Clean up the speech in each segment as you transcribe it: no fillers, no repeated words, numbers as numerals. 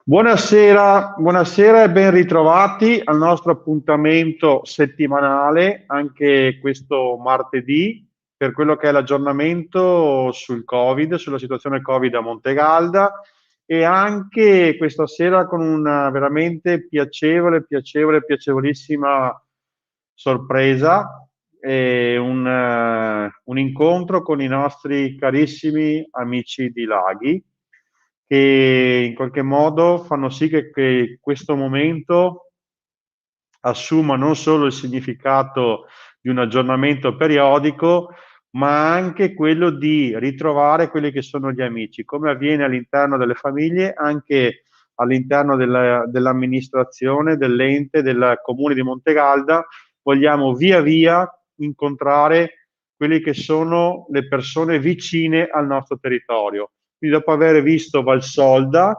Buonasera, buonasera e ben ritrovati al nostro appuntamento settimanale, anche questo martedì, per quello che è l'aggiornamento sul Covid, sulla situazione Covid a Montegalda e anche questa sera con una veramente piacevolissima sorpresa e un incontro con i nostri carissimi amici di Laghi che in qualche modo fanno sì che questo momento assuma non solo il significato di un aggiornamento periodico, ma anche quello di ritrovare quelli che sono gli amici, come avviene all'interno delle famiglie, anche all'interno dell'amministrazione, dell'ente, del comune di Montegalda, vogliamo via via incontrare quelle che sono le persone vicine al nostro territorio. Quindi dopo aver visto Valsolda,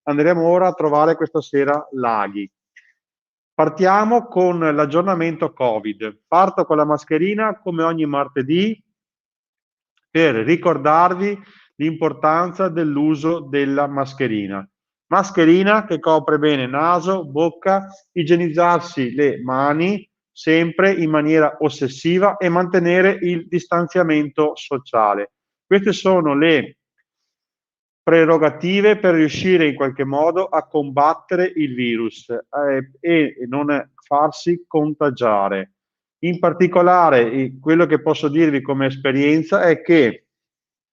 andremo ora a trovare questa sera Laghi. Partiamo con l'aggiornamento Covid. Parto con la mascherina come ogni martedì per ricordarvi l'importanza dell'uso della mascherina. Mascherina che copre bene naso, bocca, igienizzarsi le mani sempre in maniera ossessiva e mantenere il distanziamento sociale. Queste sono le prerogative per riuscire in qualche modo a combattere il virus e non farsi contagiare. In particolare, quello che posso dirvi come esperienza è che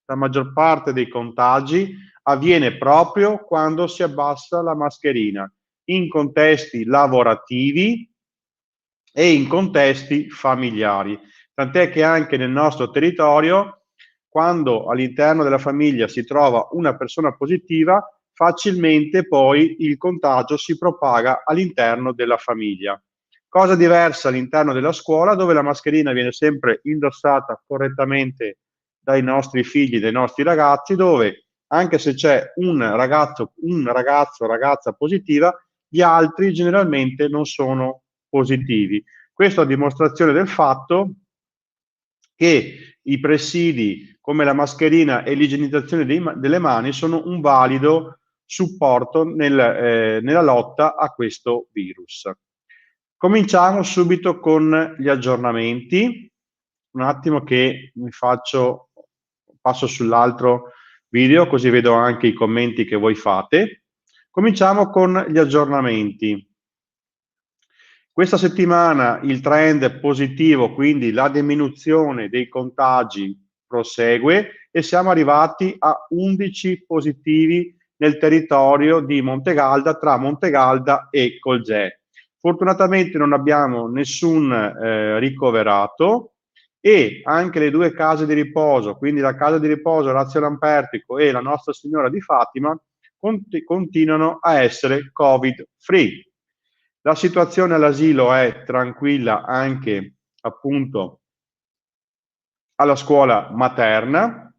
la maggior parte dei contagi avviene proprio quando si abbassa la mascherina, in contesti lavorativi e in contesti familiari. Tant'è che anche nel nostro territorio, quando all'interno della famiglia si trova una persona positiva, facilmente poi il contagio si propaga all'interno della famiglia. Cosa diversa all'interno della scuola, dove la mascherina viene sempre indossata correttamente dai nostri figli, dai nostri ragazzi, dove anche se c'è un ragazzo o ragazza positiva, gli altri generalmente non sono positivi. Questo a dimostrazione del fatto che i presidi come la mascherina e l'igienizzazione delle mani sono un valido supporto nella lotta a questo virus. Cominciamo subito con gli aggiornamenti. Un attimo che passo sull'altro video così vedo anche i commenti che voi fate. Cominciamo con gli aggiornamenti. Questa settimana il trend è positivo, quindi la diminuzione dei contagi prosegue e siamo arrivati a 11 positivi nel territorio di Montegalda, tra Montegalda e Colgè. Fortunatamente non abbiamo nessun ricoverato e anche le due case di riposo, quindi la casa di riposo Orazio Lampertico e la Nostra Signora di Fatima, continuano a essere Covid-free. La situazione all'asilo è tranquilla anche appunto alla scuola materna.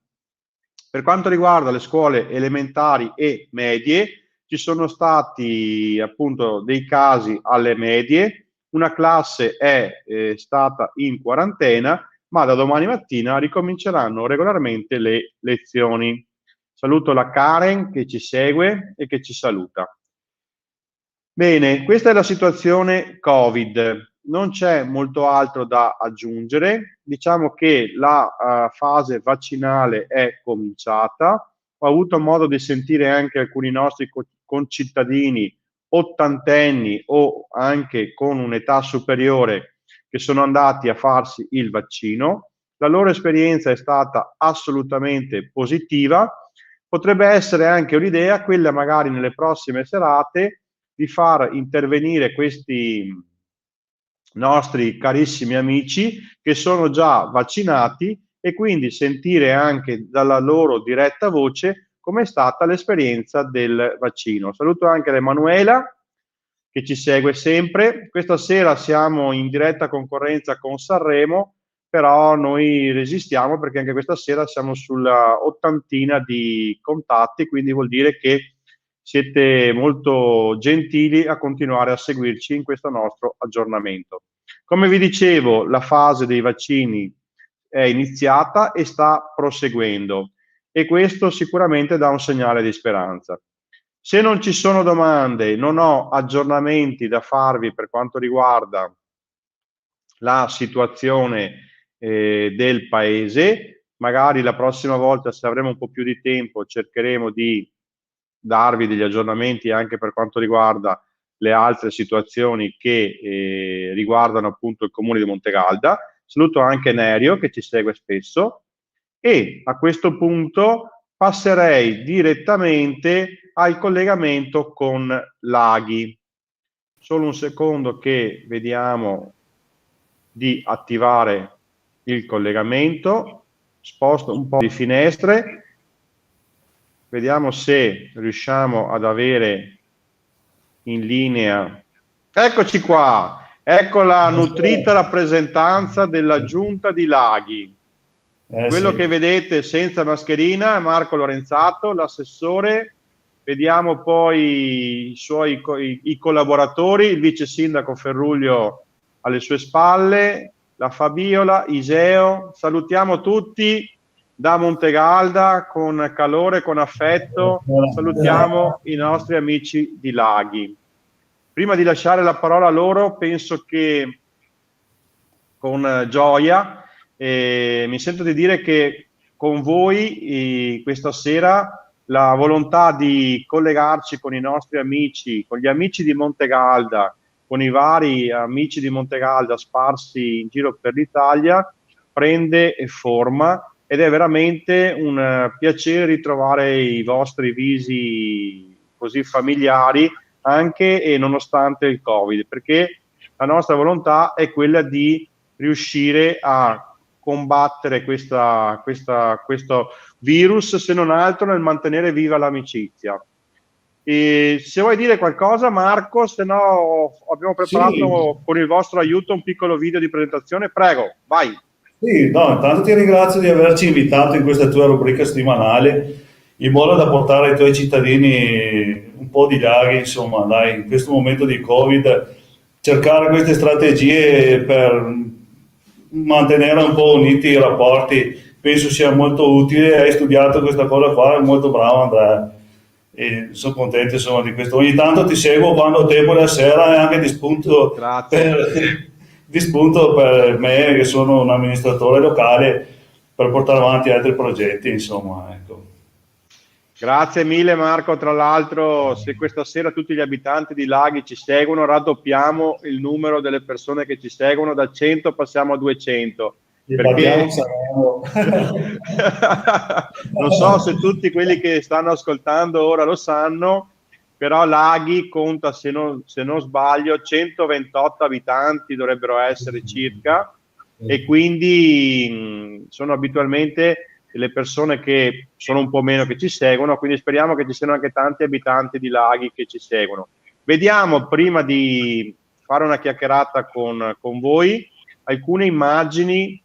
Per quanto riguarda le scuole elementari e medie, ci sono stati appunto dei casi alle medie, una classe è stata in quarantena, ma da domani mattina ricominceranno regolarmente le lezioni. Saluto la Karen che ci segue e che ci saluta. Bene, questa è la situazione Covid. Non c'è molto altro da aggiungere. Diciamo che la fase vaccinale è cominciata. Ho avuto modo di sentire anche alcuni nostri concittadini ottantenni o anche con un'età superiore che sono andati a farsi il vaccino. La loro esperienza è stata assolutamente positiva. Potrebbe essere anche un'idea quella magari nelle prossime serate di far intervenire questi nostri carissimi amici che sono già vaccinati e quindi sentire anche dalla loro diretta voce com'è stata l'esperienza del vaccino. Saluto anche l'Emanuela che ci segue sempre. Questa sera siamo in diretta concorrenza con Sanremo, però noi resistiamo perché anche questa sera siamo sulla ottantina di contatti, quindi vuol dire che siete molto gentili a continuare a seguirci in questo nostro aggiornamento. Come vi dicevo, la fase dei vaccini è iniziata e sta proseguendo e questo sicuramente dà un segnale di speranza. Se non ci sono domande, non ho aggiornamenti da farvi per quanto riguarda la situazione del paese. Magari la prossima volta, se avremo un po' più di tempo, cercheremo di darvi degli aggiornamenti anche per quanto riguarda le altre situazioni che riguardano appunto il comune di Montegalda. Saluto anche Nerio che ci segue spesso e a questo punto passerei direttamente al collegamento con Laghi. Solo un secondo che vediamo di attivare il collegamento, sposto un po' di finestre, vediamo se riusciamo ad avere in linea. Eccoci qua, ecco la nutrita rappresentanza della giunta di Laghi. Quello che vedete senza mascherina è Marco Lorenzato, l'assessore. Vediamo poi i collaboratori, il vice sindaco Ferruglio alle sue spalle, la Fabiola, Iseo. Salutiamo tutti da Montegalda con calore, con affetto. Salutiamo i nostri amici di Laghi. Prima di lasciare la parola a loro, penso che con gioia mi sento di dire che con voi questa sera la volontà di collegarci con i nostri amici, con gli amici di Montegalda, con i vari amici di Montegalda sparsi in giro per l'Italia, prende forma ed è veramente un piacere ritrovare i vostri visi così familiari anche e nonostante il Covid, perché la nostra volontà è quella di riuscire a combattere questo virus, se non altro nel mantenere viva l'amicizia. E se vuoi dire qualcosa, Marco, se no abbiamo preparato con il vostro aiuto un piccolo video di presentazione. Prego, vai. Sì, no, intanto ti ringrazio di averci invitato in questa tua rubrica settimanale in modo da portare ai tuoi cittadini un po' di Laghi, insomma, dai, in questo momento di Covid, cercare queste strategie per mantenere un po' uniti i rapporti, penso sia molto utile. Hai studiato questa cosa qua, è molto bravo Andrea. E sono contento insomma di questo. Ogni tanto ti seguo quando ho tempo la sera e anche di spunto di spunto per me che sono un amministratore locale per portare avanti altri progetti, insomma, ecco. Grazie mille Marco, tra l'altro se questa sera tutti gli abitanti di Laghi ci seguono, raddoppiamo il numero delle persone che ci seguono, da 100 passiamo a 200. Perché non so se tutti quelli che stanno ascoltando ora lo sanno, però Laghi conta, se non sbaglio, 128 abitanti dovrebbero essere circa, e quindi sono abitualmente le persone che sono un po' meno che ci seguono, quindi speriamo che ci siano anche tanti abitanti di Laghi che ci seguono. Vediamo, prima di fare una chiacchierata con voi, alcune immagini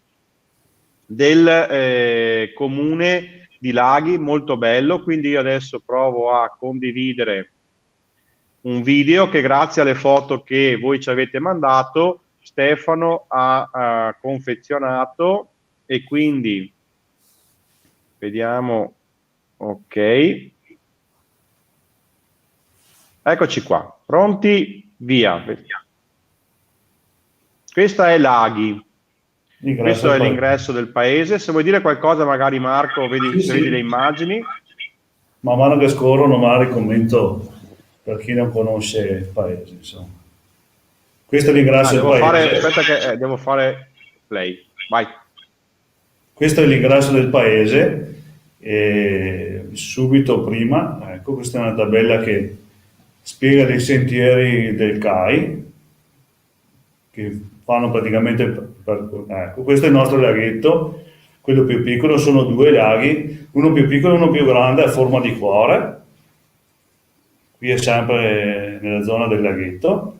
del comune di Laghi, molto bello, quindi io adesso provo a condividere un video che, grazie alle foto che voi ci avete mandato, Stefano ha confezionato, e quindi vediamo. Ok, eccoci qua, pronti, via. Questa è Laghi, questo è l'ingresso del paese. Se vuoi dire qualcosa, magari Marco, vedi le immagini. Man mano che scorrono magari commento per chi non conosce il paese, insomma. Questo è l'ingresso del paese. Aspetta che devo fare play, vai. Questo è l'ingresso del paese, e subito prima, ecco, questa è una tabella che spiega dei sentieri del CAI che fanno praticamente ecco, questo è il nostro laghetto, quello più piccolo, sono due laghi, uno più piccolo e uno più grande a forma di cuore. Qui è sempre nella zona del laghetto.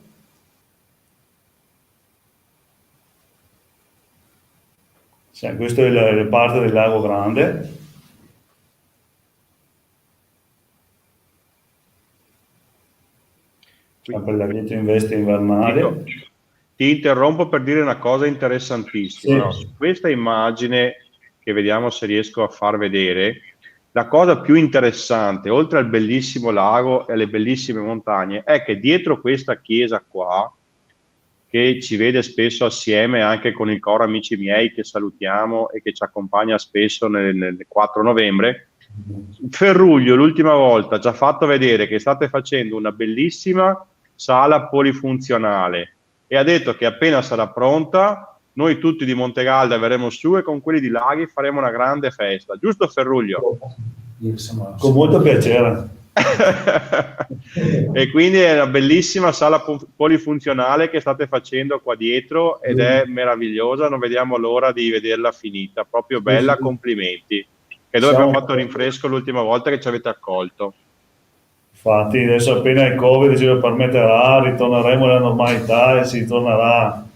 Questa è la parte del lago grande. Sempre il laghetto in veste invernale. Ti interrompo per dire una cosa interessantissima. Sì. No? Questa immagine che vediamo se riesco a far vedere, la cosa più interessante, oltre al bellissimo lago e alle bellissime montagne, è che dietro questa chiesa qua, che ci vede spesso assieme anche con il coro Amici miei che salutiamo e che ci accompagna spesso nel 4 novembre, Ferruglio l'ultima volta ci ha fatto vedere che state facendo una bellissima sala polifunzionale e ha detto che appena sarà pronta noi tutti di Montegalda verremo su e con quelli di Laghi faremo una grande festa, giusto Ferruglio? Con molto piacere. E quindi è una bellissima sala polifunzionale che state facendo qua dietro ed è meravigliosa, non vediamo l'ora di vederla finita, proprio bella, complimenti. E dove abbiamo fatto rinfresco l'ultima volta che ci avete accolto. Infatti adesso appena il Covid ce lo permetterà, ritorneremo alla normalità e si tornerà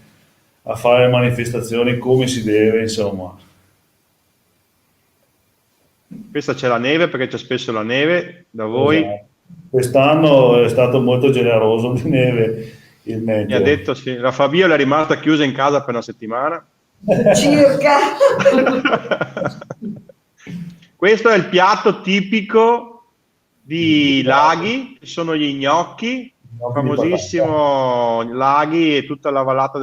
a fare manifestazioni come si deve, insomma. Questa c'è la neve perché c'è spesso la neve da voi. Esatto. Quest'anno è stato molto generoso di neve il Mi ha meteo. detto sì, la Fabiola è rimasta chiusa in casa per una settimana. Circa. Questo è il piatto tipico di Laghi, sono gli gnocchi, famosissimo Laghi e tutta la vallata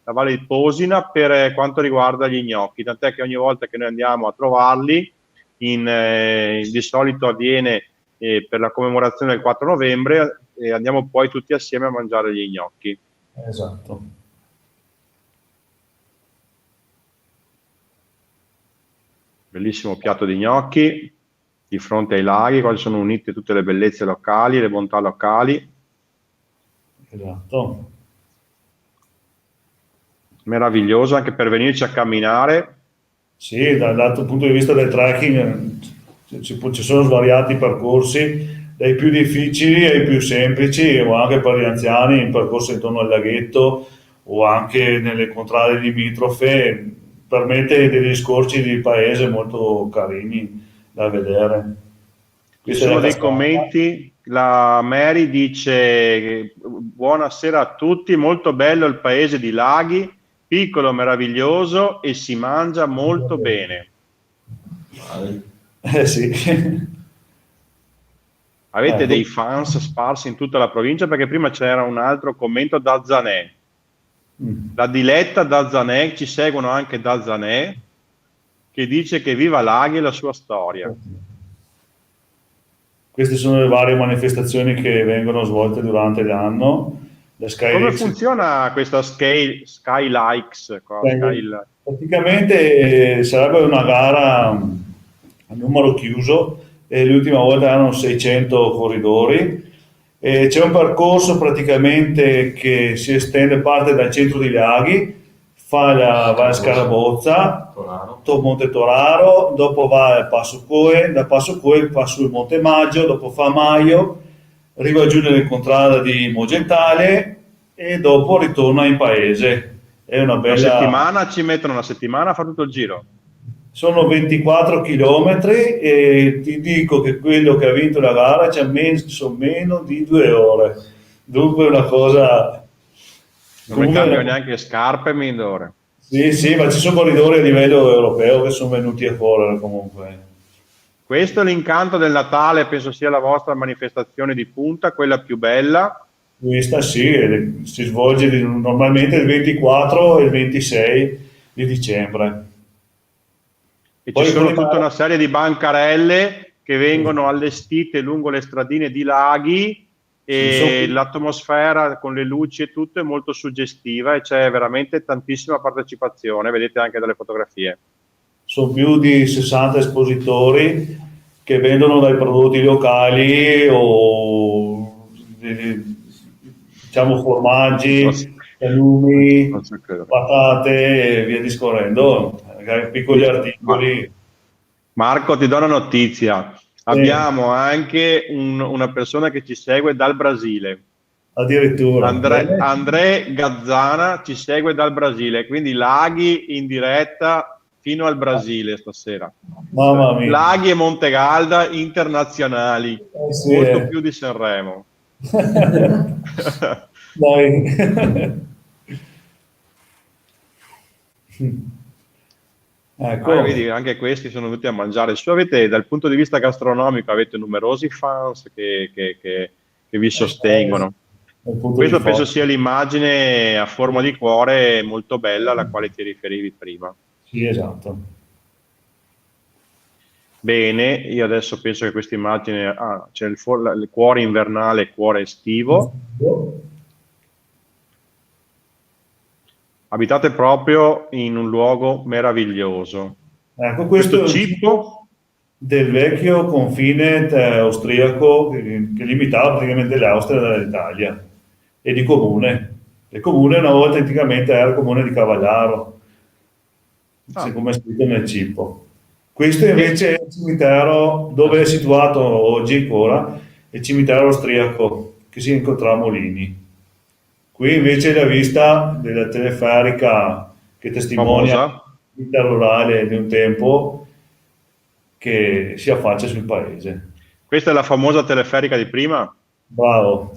la Valle di Posina per quanto riguarda gli gnocchi, tant'è che ogni volta che noi andiamo a trovarli, di solito avviene per la commemorazione del 4 novembre e andiamo poi tutti assieme a mangiare gli gnocchi. Esatto. Bellissimo piatto di gnocchi di fronte ai laghi, quali sono unite tutte le bellezze locali, le bontà locali. Esatto. Meraviglioso anche per venirci a camminare. Sì, dal punto di vista del trekking ci sono svariati percorsi, dai più difficili ai più semplici, o anche per gli anziani, il percorso intorno al laghetto o anche nelle contrade limitrofe, permette degli scorci di paese molto carini da vedere. Ci sono dei commenti, la Mary dice buonasera a tutti, molto bello il paese di Laghi, piccolo, meraviglioso e si mangia molto bene. Sì. Avete dei fans sparsi in tutta la provincia? Perché prima c'era un altro commento da Zanè. La Diletta da Zanè, ci seguono anche da Zanè, che dice che viva Laghi e la sua storia. Queste sono le varie manifestazioni che vengono svolte durante l'anno. Come funziona questa Sky Likes? Praticamente sarebbe una gara a numero chiuso e l'ultima volta erano 600 corridori. E c'è un percorso praticamente che si estende, parte dal centro di Laghi, va a Scarabozza, Monte Toraro, dopo va a Passo Coe, da Passo Coe va sul Monte Maggio, dopo fa Maio, arriva giù nelle contrade di Mogentale e dopo ritorna in paese. È una bella... Una settimana, ci mettono una settimana a fare tutto il giro. Sono 24 chilometri e ti dico che quello che ha vinto la gara ci ha messo meno di 2 ore. Dunque è una cosa... Non mi cambio neanche scarpe e mi indore. Sì, ma ci sono corridori a livello europeo che sono venuti a correre comunque. Questo è l'incanto del Natale, penso sia la vostra manifestazione di punta, quella più bella. Questa sì, si svolge normalmente il 24 e il 26 di dicembre. E ci sono tutta una serie di bancarelle che vengono allestite lungo le stradine di Laghi e l'atmosfera con le luci e tutto è molto suggestiva e c'è veramente tantissima partecipazione, vedete anche dalle fotografie. Sono più di 60 espositori che vendono dai prodotti locali o diciamo formaggi, salumi, patate e via discorrendo, piccoli articoli. Marco, ti do una notizia. Abbiamo anche una persona che ci segue dal Brasile. Addirittura. André Gazzana ci segue dal Brasile, quindi Laghi in diretta fino al Brasile stasera. Mamma mia. Laghi e Montegalda internazionali, molto più di Sanremo. Dai. Ecco, Vedi, anche questi sono venuti a mangiare. Avete, dal punto di vista gastronomico, avete numerosi fans che vi sostengono. è il punto di Questo penso forza. sia l'immagine a forma di cuore molto bella alla quale ti riferivi prima. Sì, esatto. Bene, io adesso penso che questa immagine, c'è il cuore invernale e il cuore estivo. Abitate proprio in un luogo meraviglioso. Ecco, questo Questo è un cibo cibo, del vecchio confine austriaco che limitava praticamente l'Austria dall'Italia e di Comune. Il Comune una volta anticamente era il Comune di Cavallaro, ah, come è scritto nel cibo. Questo e invece è il cimitero dove è situato oggi ancora, il cimitero austriaco che si incontra a Molini. Qui invece la vista della teleferica che testimonia la famosa. vita rurale di un tempo che si affaccia sul paese. Questa è la famosa teleferica di prima, Bravo,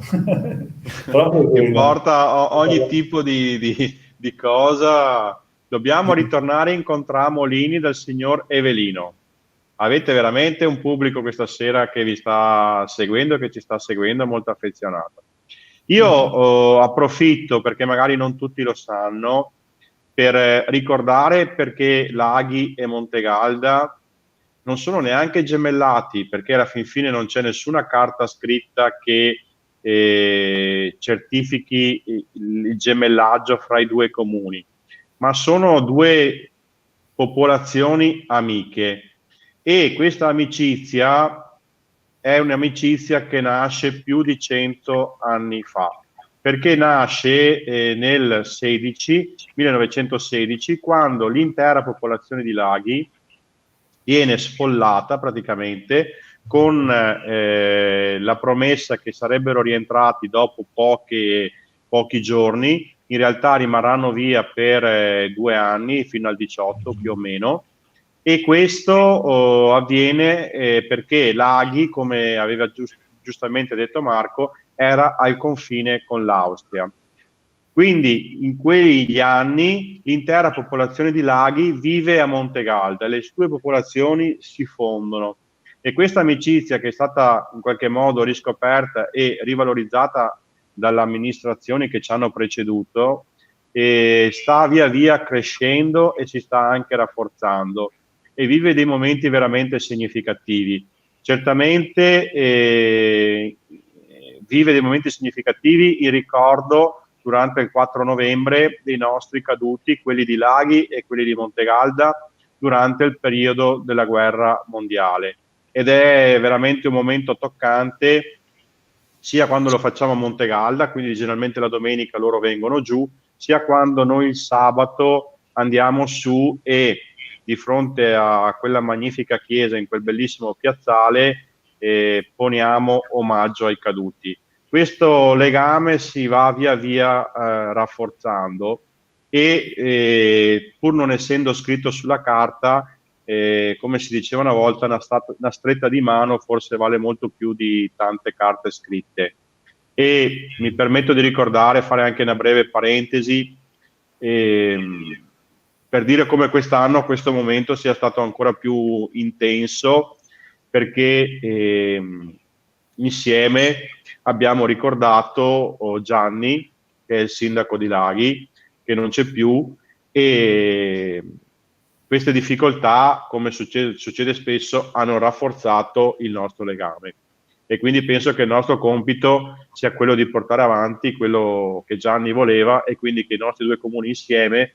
proprio che quella. porta ogni tipo di cosa. Dobbiamo ritornare in Contramolini dal signor Evelino. Avete veramente un pubblico questa sera che vi sta seguendo, che ci sta seguendo, molto affezionato. Io approfitto, perché magari non tutti lo sanno, per ricordare perché Laghi e Montegalda non sono neanche gemellati, perché alla fin fine non c'è nessuna carta scritta che certifichi il gemellaggio fra i due comuni, ma sono due popolazioni amiche, e questa amicizia è un'amicizia che nasce più di 100 anni fa, perché nasce nel 1916, quando l'intera popolazione di Laghi viene sfollata praticamente con la promessa che sarebbero rientrati dopo pochi giorni. In realtà rimarranno via per 2 anni, fino al 18 più o meno, e questo avviene perché Laghi, come aveva giustamente detto Marco, era al confine con l'Austria. Quindi in quegli anni l'intera popolazione di Laghi vive a Montegalda, le sue popolazioni si fondono, e questa amicizia, che è stata in qualche modo riscoperta e rivalorizzata dalle amministrazioni che ci hanno preceduto, sta via via crescendo e si sta anche rafforzando, e vive dei momenti veramente significativi. Certamente vive dei momenti significativi in ricordo, durante il 4 novembre, dei nostri caduti, quelli di Laghi e quelli di Montegalda, durante il periodo della guerra mondiale. Ed è veramente un momento toccante, sia quando lo facciamo a Montegalda, quindi generalmente la domenica loro vengono giù, sia quando noi il sabato andiamo su e, di fronte a quella magnifica chiesa, in quel bellissimo piazzale, poniamo omaggio ai caduti. Questo legame si va via via rafforzando, e pur non essendo scritto sulla carta, come si diceva una volta, una stretta di mano forse vale molto più di tante carte scritte. E mi permetto di ricordare, fare anche una breve parentesi, per dire come quest'anno questo momento sia stato ancora più intenso, perché insieme abbiamo ricordato Gianni, che è il sindaco di Laghi, che non c'è più, e queste difficoltà, come succede spesso, hanno rafforzato il nostro legame. E quindi penso che il nostro compito sia quello di portare avanti quello che Gianni voleva, e quindi che i nostri due comuni insieme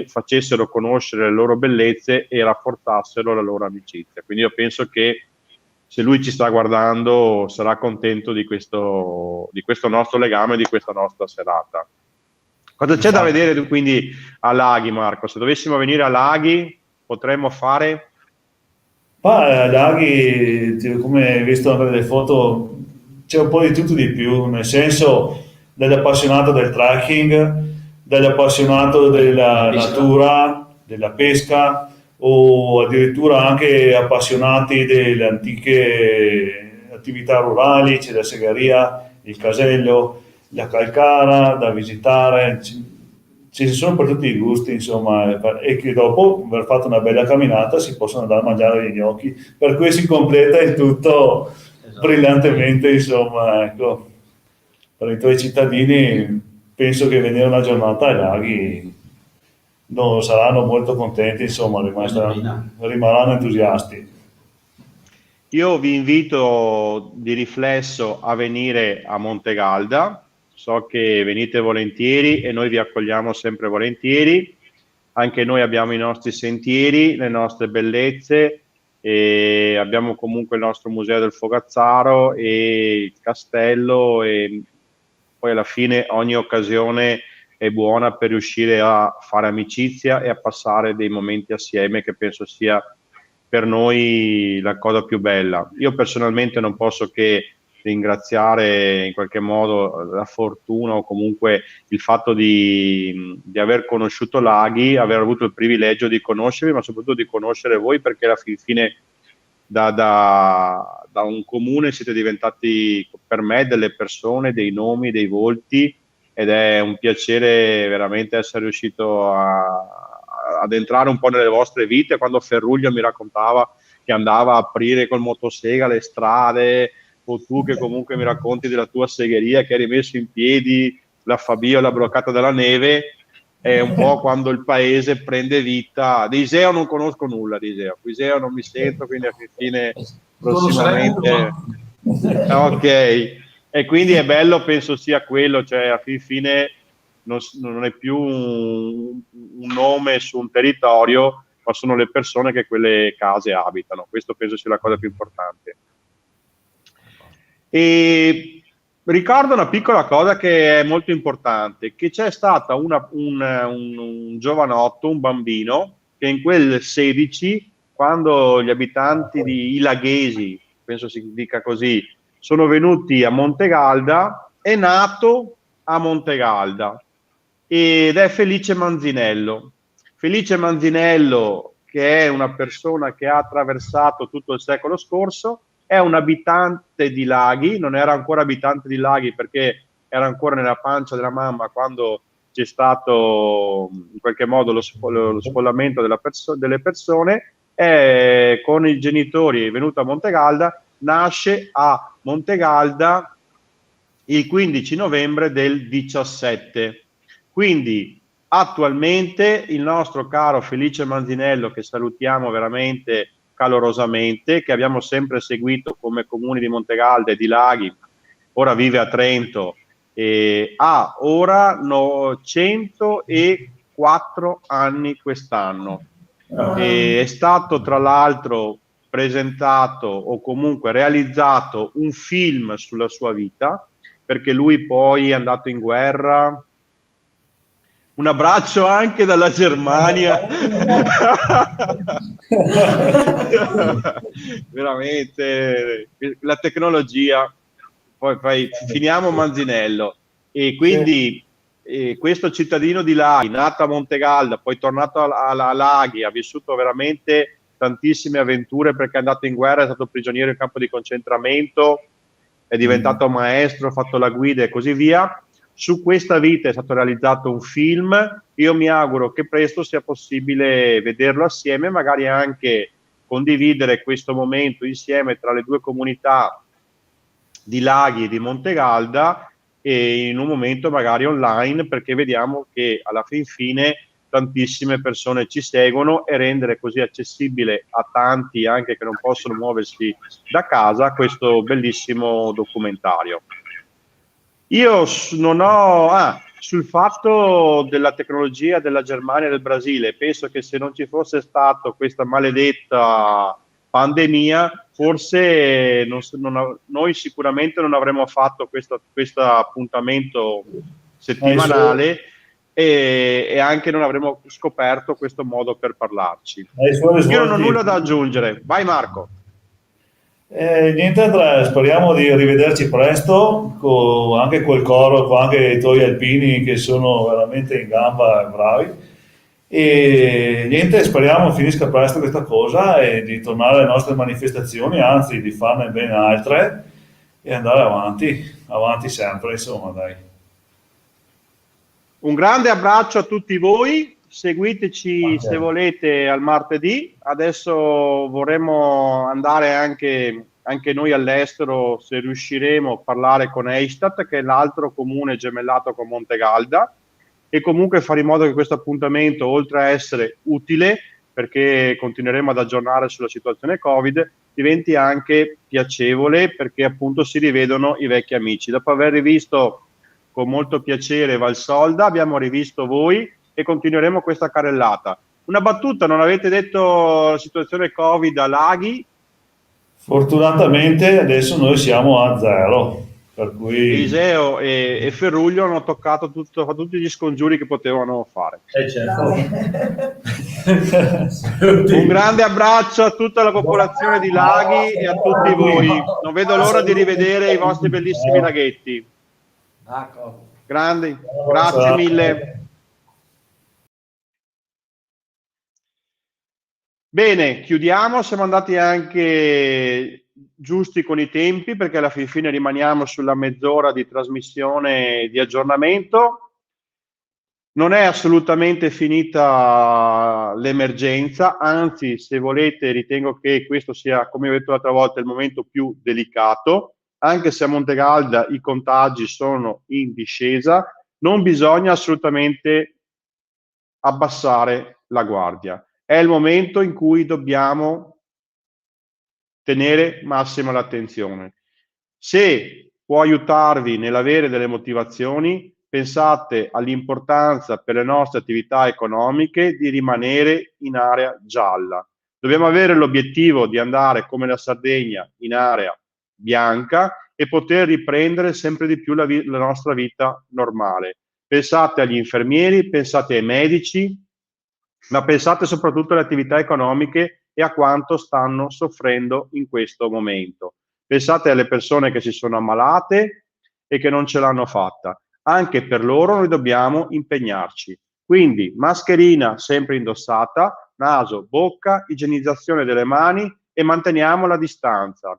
facessero conoscere le loro bellezze e rafforzassero la loro amicizia. Quindi io penso che, se lui ci sta guardando, sarà contento di questo nostro legame, di questa nostra serata. Cosa c'è da Infatti, vedere quindi a Laghi, Marco? Se dovessimo venire a Laghi, potremmo fare... ma Laghi, come hai visto anche nelle foto, c'è un po' di tutto di più, nel senso dell'appassionato del trekking, dell'appassionato della natura, della pesca, o addirittura anche appassionati delle antiche attività rurali, c'è la segheria, il casello, la calcara da visitare. ci sono per tutti i gusti, insomma, e che dopo aver fatto una bella camminata si possono andare a mangiare gli gnocchi, per cui si completa il tutto brillantemente, insomma, ecco. Per i tuoi cittadini penso che venire una giornata ai laghi non saranno molto contenti, insomma, rimarranno entusiasti. Io vi invito di riflesso a venire a Montegalda, so che venite volentieri e noi vi accogliamo sempre volentieri, anche noi abbiamo i nostri sentieri, le nostre bellezze, e abbiamo comunque il nostro museo del Fogazzaro e il castello, e poi alla fine ogni occasione è buona per riuscire a fare amicizia e a passare dei momenti assieme, che penso sia per noi la cosa più bella. Io personalmente non posso che ringraziare in qualche modo la fortuna o comunque il fatto di aver conosciuto Laghi, aver avuto il privilegio di conoscervi, ma soprattutto di conoscere voi, perché alla fine da un comune siete diventati per me delle persone, dei nomi, dei volti, ed è un piacere veramente essere riuscito ad entrare un po' nelle vostre vite. Quando Ferruglio mi raccontava che andava a aprire col motosega le strade, o tu che comunque mi racconti della tua segheria che hai rimesso in piedi la Fabiola bloccata dalla neve, è un po' quando il paese prende vita. Di Iseo non conosco nulla, di Iseo non mi sento, quindi a fine prossimamente ok, e quindi è bello, penso sia quello, cioè a fine non è più un nome su un territorio, ma sono le persone che quelle case abitano. Questo penso sia la cosa più importante. E ricordo una piccola cosa che è molto importante, che c'è stata un giovanotto, un bambino, che in quel 16, quando gli abitanti di Ilaghesi, penso si dica così, sono venuti a Montegalda, è nato a Montegalda ed è Felice Manzinello. Felice Manzinello, che è una persona che ha attraversato tutto il secolo scorso, è un abitante di Laghi, non era ancora abitante di Laghi perché era ancora nella pancia della mamma quando c'è stato in qualche modo lo sfollamento delle persone, e con i genitori è venuto a Montegalda, nasce a Montegalda il 15 novembre del 17. Quindi attualmente il nostro caro Felice Manzinello, che salutiamo veramente calorosamente, che abbiamo sempre seguito come comuni di Montegalda e di Laghi, ora vive a Trento, ha ora 104 anni quest'anno. È stato tra l'altro presentato o comunque realizzato un film sulla sua vita, perché lui poi è andato in guerra. Un abbraccio anche dalla Germania. Veramente la tecnologia. Poi finiamo Manzinello, e quindi questo cittadino di Laghi, nato a Montegalda, poi tornato a Laghi, ha vissuto veramente tantissime avventure perché è andato in guerra, è stato prigioniero in campo di concentramento, è diventato maestro, ha fatto la guida e così via. Su questa vita è stato realizzato un film. Io mi auguro che presto sia possibile vederlo assieme, magari anche condividere questo momento insieme tra le due comunità di Laghi e di Montegalda, e in un momento magari online, perché vediamo che alla fin fine tantissime persone ci seguono, e rendere così accessibile a tanti anche che non possono muoversi da casa questo bellissimo documentario. Io non ho sul fatto della tecnologia della Germania e del Brasile, penso che se non ci fosse stato questa maledetta pandemia, forse noi sicuramente non avremmo fatto questo appuntamento settimanale, e anche non avremmo scoperto questo modo per parlarci. Io non ho nulla da aggiungere. Vai Marco. Niente Andrea, speriamo di rivederci presto anche col coro, anche i tuoi alpini che sono veramente in gamba e bravi, e niente, speriamo finisca presto questa cosa e di tornare alle nostre manifestazioni, anzi di farne ben altre e andare avanti sempre, insomma, dai. Un grande abbraccio a tutti voi, seguiteci se volete al martedì. Adesso vorremmo andare anche noi all'estero, se riusciremo, a parlare con Eichstätt, che è l'altro comune gemellato con Montegalda, e comunque fare in modo che questo appuntamento, oltre a essere utile, perché continueremo ad aggiornare sulla situazione Covid, diventi anche piacevole, perché appunto si rivedono i vecchi amici. Dopo aver rivisto con molto piacere Valsolda, abbiamo rivisto voi e continueremo questa carrellata. Una battuta, non avete detto la situazione Covid a Laghi? Fortunatamente adesso noi siamo a 0, per cui... Iseo e Ferruglio hanno toccato tutti gli scongiuri che potevano fare. Certo. Un grande abbraccio a tutta la popolazione di Laghi e a tutti voi. Non vedo l'ora di rivedere i vostri bellissimi laghetti. Grandi, grazie mille. Bene, chiudiamo, siamo andati anche giusti con i tempi, perché alla fine rimaniamo sulla mezz'ora di trasmissione di aggiornamento. Non è assolutamente finita l'emergenza, anzi, se volete, ritengo che questo sia, come ho detto l'altra volta, il momento più delicato. Anche se a Montegalda i contagi sono in discesa, non bisogna assolutamente abbassare la guardia. È il momento in cui dobbiamo tenere massima l'attenzione. Se può aiutarvi nell'avere delle motivazioni, pensate all'importanza per le nostre attività economiche di rimanere in area gialla. Dobbiamo avere l'obiettivo di andare, come la Sardegna, in area bianca e poter riprendere sempre di più la nostra vita normale. Pensate agli infermieri, pensate ai medici, ma pensate soprattutto alle attività economiche e a quanto stanno soffrendo in questo momento. Pensate alle persone che si sono ammalate e che non ce l'hanno fatta. Anche per loro noi dobbiamo impegnarci. Quindi mascherina sempre indossata, naso, bocca, igienizzazione delle mani e manteniamo la distanza.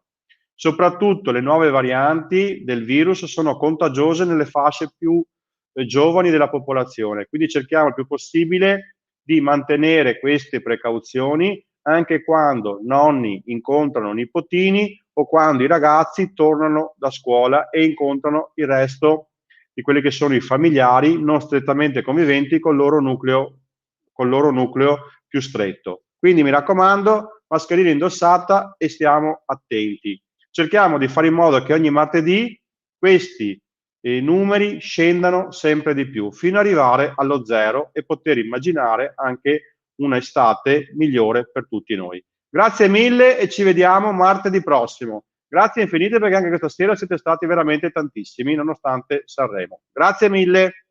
Soprattutto le nuove varianti del virus sono contagiose nelle fasce più giovani della popolazione, quindi cerchiamo il più possibile di mantenere queste precauzioni anche quando nonni incontrano nipotini o quando i ragazzi tornano da scuola e incontrano il resto di quelli che sono i familiari non strettamente conviventi con il loro nucleo più stretto. Quindi mi raccomando, mascherina indossata e stiamo attenti. Cerchiamo di fare in modo che ogni martedì questi numeri scendano sempre di più fino ad arrivare allo 0 e poter immaginare anche un'estate migliore per tutti noi. Grazie mille e ci vediamo martedì prossimo. Grazie infinite, perché anche questa sera siete stati veramente tantissimi nonostante Sanremo. Grazie mille.